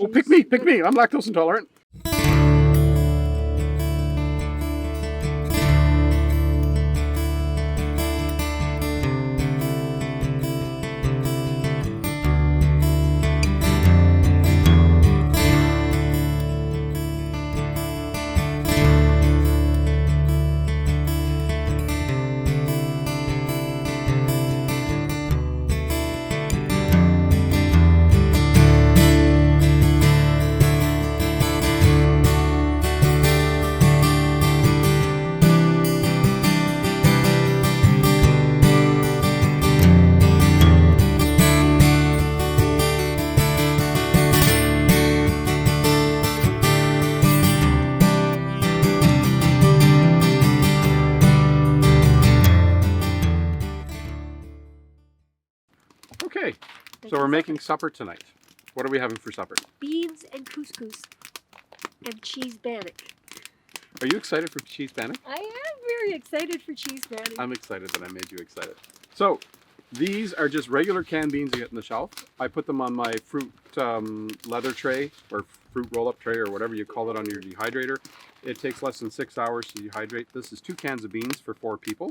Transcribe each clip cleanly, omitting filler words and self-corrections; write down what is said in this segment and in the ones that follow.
Oh, pick me, pick me. I'm lactose intolerant. Okay, so we're making supper tonight. What are we having for supper? Beans and couscous and cheese bannock. Are you excited for cheese bannock? I am very excited for cheese bannock. I'm excited that I made you excited. So, these are just regular canned beans you get in the shelf. I put them on my fruit leather tray or fruit roll-up tray or whatever you call it on your dehydrator. It takes less than 6 hours to dehydrate. This is 2 cans of beans for 4 people.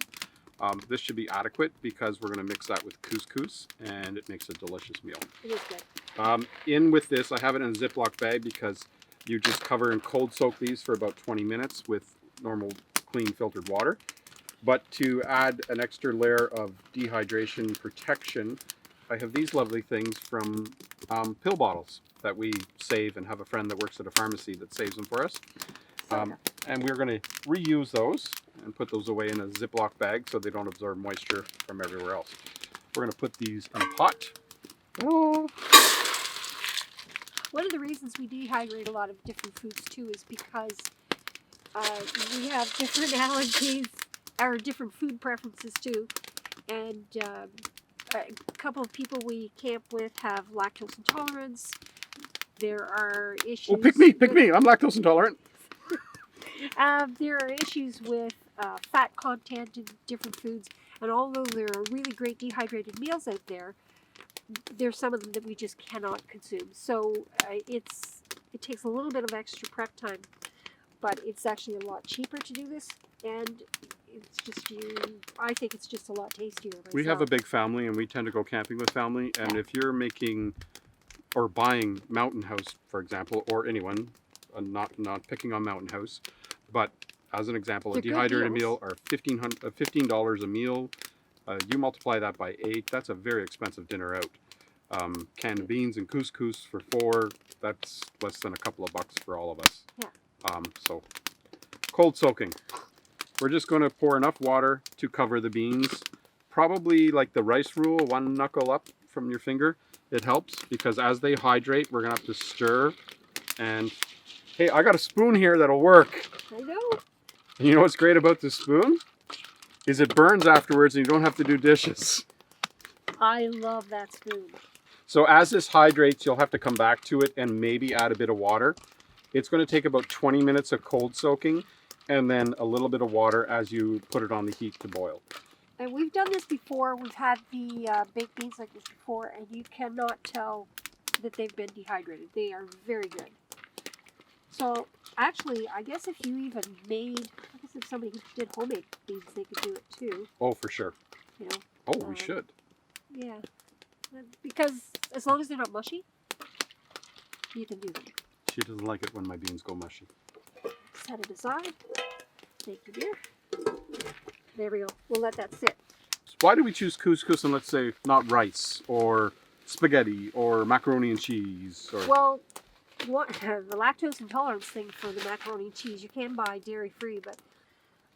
This should be adequate because we're going to mix that with couscous and it makes a delicious meal. It is good. In with this, I have it in a Ziploc bag because you just cover and cold soak these for about 20 minutes with normal clean filtered water. But to add an extra layer of dehydration protection, I have these lovely things from pill bottles that we save and have a friend that works at a pharmacy that saves them for us. And we're going to reuse those and put those away in a Ziploc bag so they don't absorb moisture from everywhere else. We're going to put these in a pot. Oh. One of the reasons we dehydrate a lot of different foods too is because we have different allergies or different food preferences too. And a couple of people we camp with have lactose intolerance. There are issues. Oh, pick me, pick me. I'm lactose intolerant. There are issues with fat content in different foods, and although there are really great dehydrated meals out there, there's some of them that we just cannot consume. So it takes a little bit of extra prep time, but it's actually a lot cheaper to do this, and it's just I think it's just a lot tastier. Myself. We have a big family, and we tend to go camping with family. And if you're making or buying Mountain House, for example, or anyone, not picking on Mountain House, but as an example, They're a dehydrated good meal are $15 a meal. You multiply that by 8, that's a very expensive dinner out. Canned beans and couscous for 4, that's less than a couple of bucks for all of us. Yeah. So cold soaking. We're just going to pour enough water to cover the beans. Probably like the rice rule, 1 knuckle up from your finger. It helps because as they hydrate, we're going to have to stir. And hey, I got a spoon here that'll work. I know. And you know what's great about this spoon? Is it burns afterwards and you don't have to do dishes. I love that spoon. So as this hydrates, you'll have to come back to it and maybe add a bit of water. It's going to take about 20 minutes of cold soaking and then a little bit of water as you put it on the heat to boil. And we've done this before. We've had the baked beans like this before, and you cannot tell that they've been dehydrated. They are very good. So actually, I guess if you even made, I guess if somebody did homemade beans, they could do it too. Oh, for sure. You know. Oh, we should. Yeah. Because as long as they're not mushy, you can do them. She doesn't like it when my beans go mushy. Set it aside. Thank you, dear. There we go. We'll let that sit. Why do we choose couscous and let's say not rice or spaghetti or macaroni and cheese? Or... Well, the lactose intolerance thing for the macaroni and cheese, you can buy dairy-free, but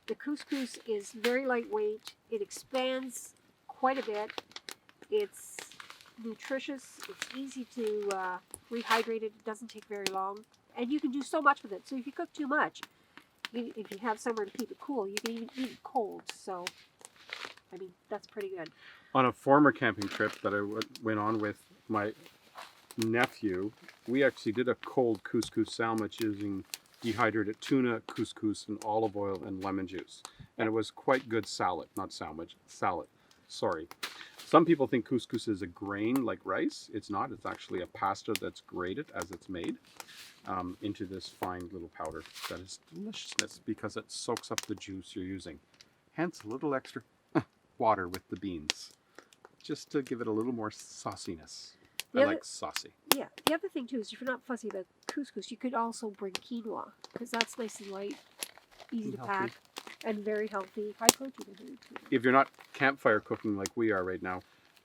the couscous is very lightweight. It expands quite a bit. It's nutritious. It's easy to rehydrate it. It doesn't take very long. And you can do so much with it. So if you cook too much, if you have somewhere to keep it cool, you can even eat it cold. So, I mean, that's pretty good. On a former camping trip that I went on with my nephew, we actually did a cold couscous sandwich using dehydrated tuna, couscous, and olive oil and lemon juice. And it was quite good salad, not sandwich, salad. Sorry. Some people think couscous is a grain like rice. It's not. It's actually a pasta that's grated as it's made into this fine little powder. That is deliciousness because it soaks up the juice you're using. Hence a little extra water with the beans. Just to give it a little more sauciness. I like saucy. Yeah. The other thing too is if you're not fussy about couscous, you could also bring quinoa because that's nice and light, easy to pack, and very healthy, high protein. If you're not campfire cooking like we are right now,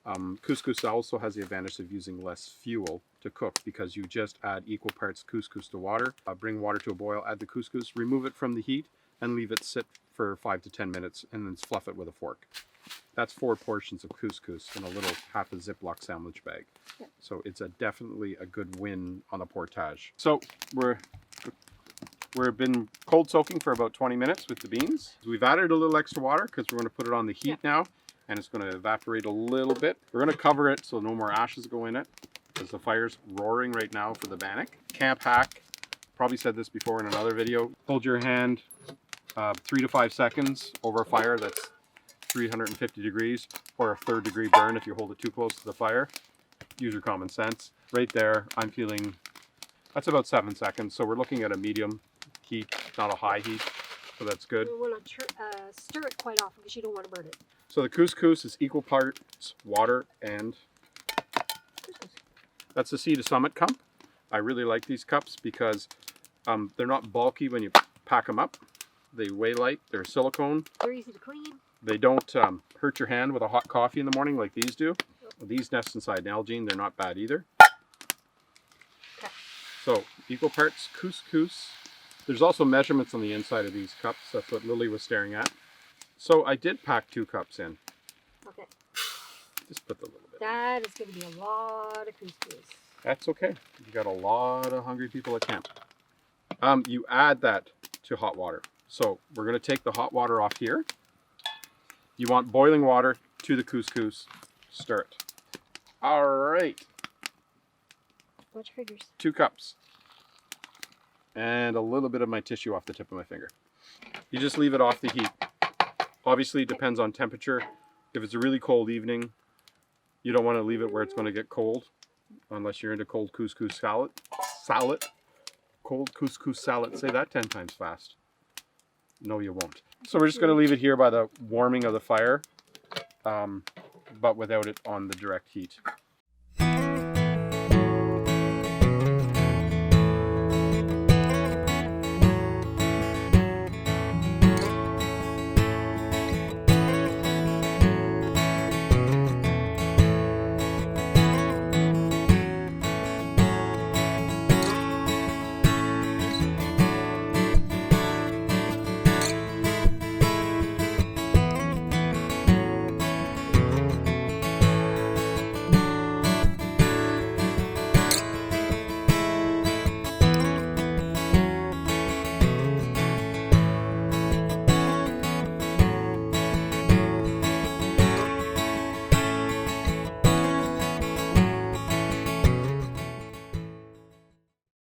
couscous also has the advantage of using less fuel to cook because you just add equal parts couscous to water, bring water to a boil, add the couscous, remove it from the heat, and leave it sit for 5 to 10 minutes, and then fluff it with a fork. That's 4 portions of couscous in a little half a Ziploc sandwich bag. Yeah. So it's definitely a good win on a portage. So we've been cold soaking for about 20 minutes with the beans. We've added a little extra water because we're going to put it on the heat now, and it's going to evaporate a little bit. We're going to cover it so no more ashes go in it because the fire's roaring right now for the bannock. Camp hack, probably said this before in another video. Hold your hand 3 to 5 seconds over a fire that's 350 degrees or a 3rd degree burn if you hold it too close to the fire. Use your common sense. Right there, I'm feeling that's about 7 seconds. So we're looking at a medium heat, not a high heat. So that's good. You want to stir it quite often because you don't want to burn it. So the couscous is equal parts water and that's the Sea to Summit cup. I really like these cups because they're not bulky when you pack them up. They weigh light. They're silicone. They're easy to clean. They don't hurt your hand with a hot coffee in the morning like these do. Well, these nest inside Nalgene. They're not bad either. Okay. So equal parts couscous. There's also measurements on the inside of these cups. That's what Lily was staring at. So I did pack 2 cups in. Okay. Just put a little bit. That is going to be a lot of couscous. That's okay. You got a lot of hungry people at camp. You add that to hot water. So we're going to take the hot water off here. You want boiling water to the couscous. Stir it. All right. Watch your fingers. 2 cups. And a little bit of my tissue off the tip of my finger. You just leave it off the heat. Obviously, it depends on temperature. If it's a really cold evening, you don't want to leave it where it's going to get cold, unless you're into cold couscous salad. Cold couscous salad. Say that 10 times fast. No, you won't. So we're just going to leave it here by the warming of the fire, but without it on the direct heat.